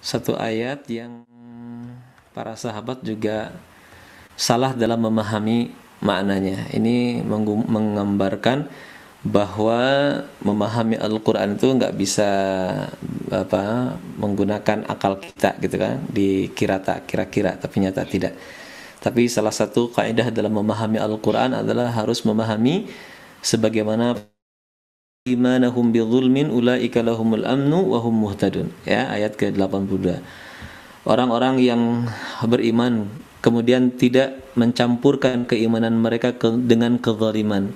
satu ayat yang para sahabat juga salah dalam memahami maknanya. Ini menggambarkan bahwa memahami Al-Quran itu nggak bisa menggunakan akal kita gitu kan, kira-kira tapi nyata tidak. Tapi salah satu kaidah dalam memahami Al-Quran adalah harus memahami sebagaimana imanahum bidzulmin ulaika lahumul amnu wa hum muhtadun, ya, ayat ke-82. Orang-orang yang beriman kemudian tidak mencampurkan keimanan mereka dengan kezaliman,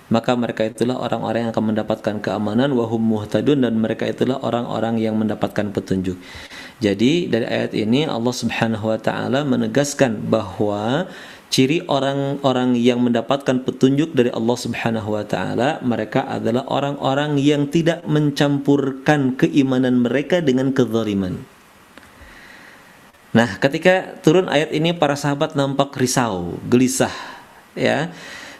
maka mereka itulah orang-orang yang akan mendapatkan keamanan, wa hum muhtadun, dan mereka itulah orang-orang yang mendapatkan petunjuk. Jadi dari ayat ini Allah Subhanahu wa taala menegaskan bahwa ciri orang-orang yang mendapatkan petunjuk dari Allah Subhanahu wa taala, mereka adalah orang-orang yang tidak mencampurkan keimanan mereka dengan kezaliman. Nah, ketika turun ayat ini para sahabat nampak risau, gelisah, ya.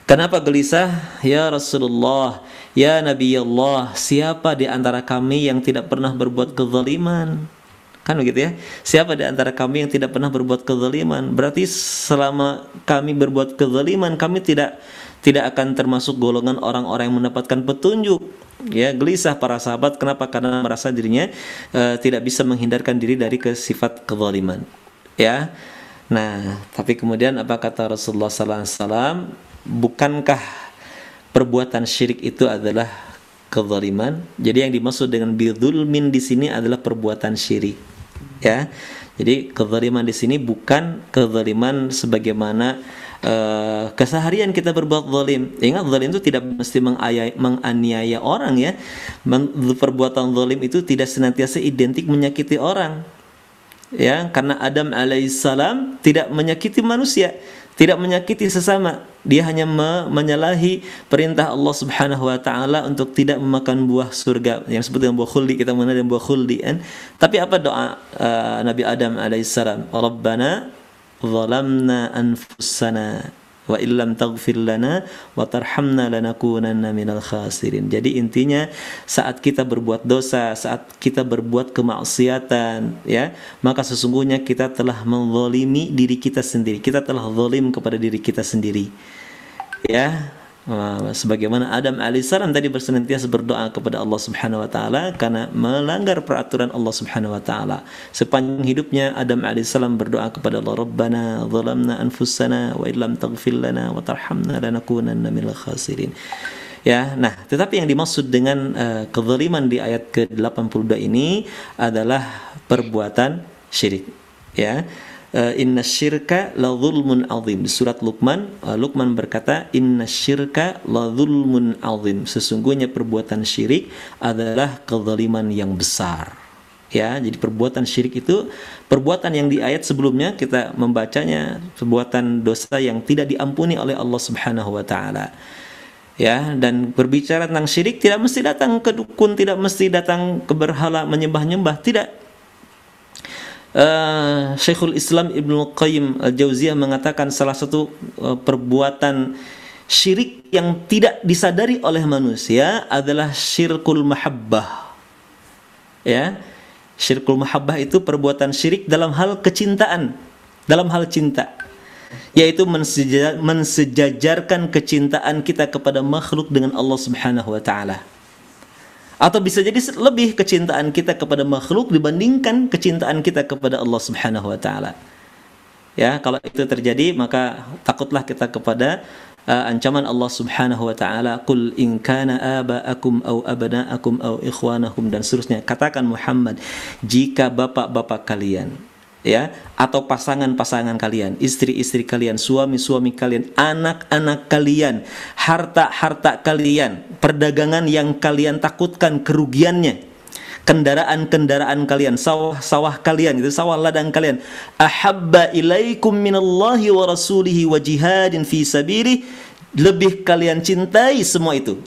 Kenapa gelisah? Ya Rasulullah, ya Nabi Allah, siapa di antara kami yang tidak pernah berbuat kezaliman? Kan begitu ya? Siapa di antara kami yang tidak pernah berbuat kezaliman? Berarti selama kami berbuat kezaliman, kami tidak akan termasuk golongan orang-orang yang mendapatkan petunjuk. Ya, gelisah para sahabat. Kenapa? Karena merasa dirinya tidak bisa menghindarkan diri dari sifat kezaliman. Ya. Nah, tapi kemudian apa kata Rasulullah sallallahu alaihi wasallam? Bukankah perbuatan syirik itu adalah kezaliman? Jadi yang dimaksud dengan bidzulmin di sini adalah perbuatan syirik. Ya. Jadi kezaliman di sini bukan kezaliman sebagaimana keseharian kita berbuat zalim. Ingat, zalim itu tidak mesti menganiaya orang, ya. Perbuatan zalim itu tidak senantiasa identik menyakiti orang. Ya, karena Adam alaihissalam tidak menyakiti manusia, tidak menyakiti sesama. Dia hanya menyalahi perintah Allah Subhanahu wa taala untuk tidak memakan buah surga yang disebut dengan buah khuldi. Kita mengenal dengan buah khuldi kan. Tapi apa doa Nabi Adam alaihissalam? Rabbana zalamna anfusana wa illam taghfir lana wa tarhamna lanakunanna minal khasirin. Jadi intinya saat kita berbuat dosa, saat kita berbuat kemaksiatan, ya, maka sesungguhnya kita telah menzalimi diri kita sendiri. Kita telah zalim kepada diri kita sendiri. Ya. Sebagaimana Adam alaihissalam tadi bersenantiasa berdoa kepada Allah Subhanahu wa taala karena melanggar peraturan Allah Subhanahu wa taala. Sepanjang hidupnya Adam alaihissalam berdoa kepada Allah, Rabbana zalamna anfusana wa illam taghfir lana wa tarhamna lanakunanna minal khasirin. Ya, nah, tetapi yang dimaksud dengan kezaliman di ayat ke-82 ini adalah perbuatan syirik. Ya. Inna syirka la zulmun azim. Di surat Luqman, Luqman berkata, Inna syirka la zulmun azim. Sesungguhnya perbuatan syirik adalah kezaliman yang besar. Ya, jadi perbuatan syirik itu perbuatan yang di ayat sebelumnya kita membacanya perbuatan dosa yang tidak diampuni oleh Allah Subhanahu wa taala. Ya, dan berbicara tentang syirik tidak mesti datang ke dukun, tidak mesti datang ke berhala menyembah-nyembah, tidak. Syekhul Islam Ibnu Qayyim Al-Jauziyah mengatakan salah satu perbuatan syirik yang tidak disadari oleh manusia adalah syirkul mahabbah. Ya, syirkul mahabbah itu perbuatan syirik dalam hal kecintaan, dalam hal cinta, yaitu mensejajarkan kecintaan kita kepada makhluk dengan Allah Subhanahu wa taala. Atau bisa jadi lebih kecintaan kita kepada makhluk dibandingkan kecintaan kita kepada Allah Subhanahu wa taala. Ya, kalau itu terjadi maka takutlah kita kepada ancaman Allah Subhanahu wa taala, qul in kana aba'akum aw abna'akum aw ikhwanakum, dan seterusnya. Katakan Muhammad, jika bapak-bapak kalian, ya, atau pasangan-pasangan kalian, istri-istri kalian, suami-suami kalian, anak-anak kalian, harta-harta kalian, perdagangan yang kalian takutkan kerugiannya, kendaraan-kendaraan kalian, sawah-sawah kalian, itu sawah ladang kalian, ahabba ilaikum minallahi wa rasulihi wa jihadin fi sabilihi, lebih kalian cintai semua itu,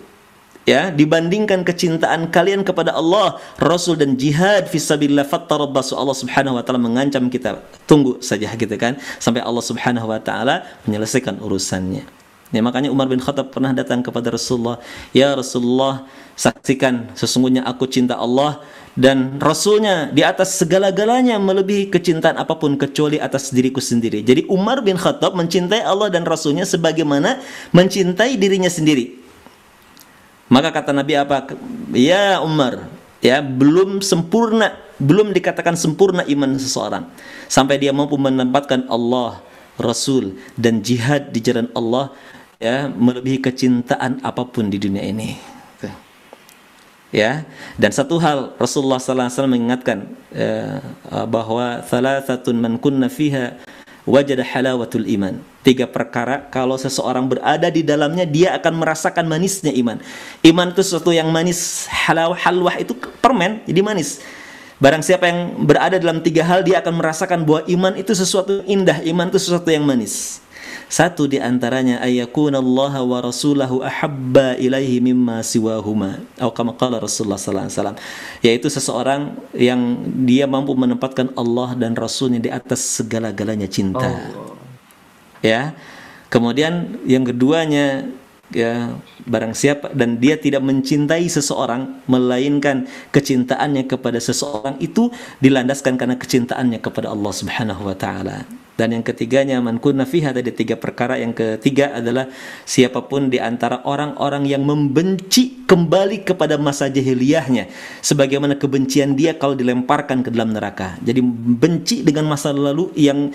ya, dibandingkan kecintaan kalian kepada Allah, Rasul, dan jihad fisabilillah, fattarabbasu. Allah Subhanahu wa taala mengancam kita, tunggu saja gitu kan sampai Allah Subhanahu wa taala menyelesaikan urusannya. Ya, makanya Umar bin Khattab pernah datang kepada Rasulullah, "Ya Rasulullah, saksikan sesungguhnya aku cinta Allah dan Rasulnya di atas segala-galanya melebihi kecintaan apapun kecuali atas diriku sendiri." Jadi Umar bin Khattab mencintai Allah dan Rasulnya sebagaimana mencintai dirinya sendiri. Maka kata Nabi apa? "Ya Umar, ya belum sempurna, belum dikatakan sempurna iman seseorang sampai dia mampu menempatkan Allah, Rasul dan jihad di jalan Allah ya melebihi kecintaan apapun di dunia ini." Ya, dan satu hal Rasulullah SAW mengingatkan bahwa thalathatun man kunna fiha wajada halawatul iman. 3 perkara kalau seseorang berada di dalamnya dia akan merasakan manisnya iman. Iman itu sesuatu yang manis. Halwah itu permen, jadi manis. Barang siapa yang berada dalam 3 hal dia akan merasakan bahwa iman itu sesuatu yang indah, iman itu sesuatu yang manis. Satu di antaranya ayyakunallaha wa rasulahu ahabba ilaihi mimma siwahuma. Atau kama qala Rasulullah sallallahu alaihi wasallam, yaitu seseorang yang dia mampu menempatkan Allah dan Rasulnya di atas segala-galanya cinta. Ya. Kemudian yang keduanya ya barang siapa dan dia tidak mencintai seseorang melainkan kecintaannya kepada seseorang itu dilandaskan karena kecintaannya kepada Allah Subhanahu wa taala. Dan yang ketiganya man kunna fiha, tadi 3 perkara. Yang ketiga adalah siapapun di antara orang-orang yang membenci kembali kepada masa jahiliyahnya sebagaimana kebencian dia kalau dilemparkan ke dalam neraka. Jadi benci dengan masa lalu yang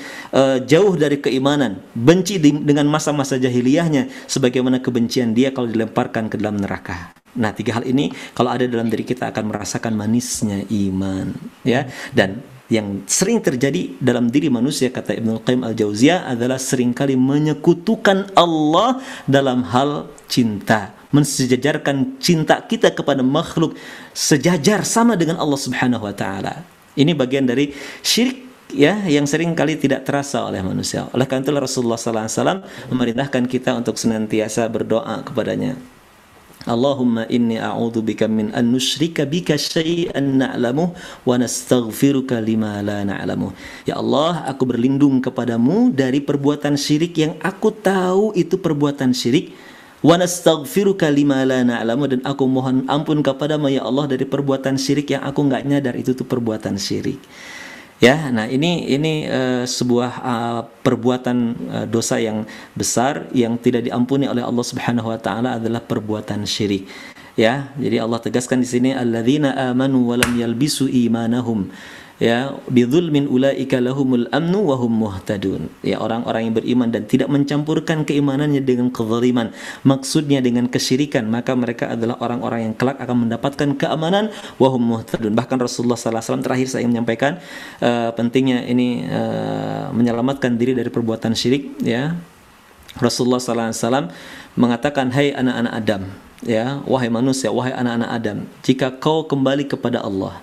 jauh dari keimanan, benci dengan masa-masa jahiliyahnya sebagaimana kebencian dia kalau dilemparkan ke dalam neraka. Nah, 3 hal ini kalau ada dalam diri kita akan merasakan manisnya iman, ya. Dan yang sering terjadi dalam diri manusia, kata Ibnu Qayyim Al-Jauziyah, adalah seringkali menyekutukan Allah dalam hal cinta, mensejajarkan cinta kita kepada makhluk sejajar sama dengan Allah Subhanahu wa taala. Ini bagian dari syirik ya yang sering kali tidak terasa oleh manusia. Oleh karena itu Rasulullah sallallahu alaihi wasallam memerintahkan kita untuk senantiasa berdoa kepadanya. Allahumma inni a'udzubika min an nusyrika bika syai'an na'lamuh wa nastaghfiruka lima la na'lamuh. Ya Allah, aku berlindung kepadamu dari perbuatan syirik yang aku tahu itu perbuatan syirik. Wa nastaghfiruka lima la na'lamuh, dan aku mohon ampun kepadamu ya Allah dari perbuatan syirik yang aku enggak nyadar itu tuh perbuatan syirik. Ya, nah ini sebuah perbuatan dosa yang besar yang tidak diampuni oleh Allah Subhanahu wa taala adalah perbuatan syirik. Ya, jadi Allah tegaskan di sini alladzina amanu wa lam yalbisu imanahum ya bidzulmin ulaika lahumul amnu wa hum muhtadun. Ya, orang-orang yang beriman dan tidak mencampurkan keimanannya dengan kezaliman, maksudnya dengan kesyirikan, maka mereka adalah orang-orang yang kelak akan mendapatkan keamanan wa hum muhtadun. Bahkan Rasulullah sallallahu alaihi wasallam, terakhir saya menyampaikan pentingnya ini menyelamatkan diri dari perbuatan syirik ya. Rasulullah sallallahu alaihi wasallam mengatakan, "Hai anak-anak Adam, ya, wahai manusia, wahai anak-anak Adam, jika kau kembali kepada Allah,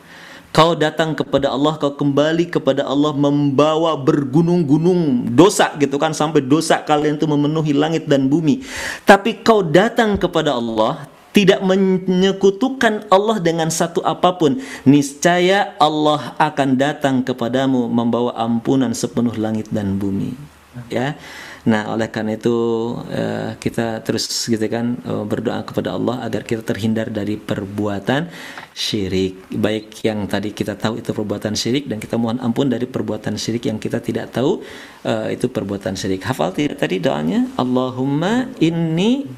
kau datang kepada Allah, kau kembali kepada Allah membawa bergunung-gunung dosa gitu kan, sampai dosa kalian itu memenuhi langit dan bumi. Tapi kau datang kepada Allah, tidak menyekutukan Allah dengan satu apapun, niscaya Allah akan datang kepadamu membawa ampunan sepenuh langit dan bumi." Ya. Nah, oleh karena itu kita terus gitu kan berdoa kepada Allah agar kita terhindar dari perbuatan syirik, baik yang tadi kita tahu itu perbuatan syirik, dan kita mohon ampun dari perbuatan syirik yang kita tidak tahu itu perbuatan syirik. Hafal tidak tadi doanya? Allahumma inni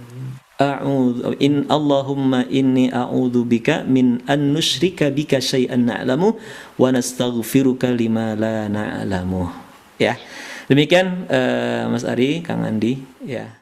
a'udzu bika min an nusyrika bika syai'an na'lamu wa nastaghfiruka lima la na'lamu. Ya. Demikian Mas Ari, Kang Andi, ya.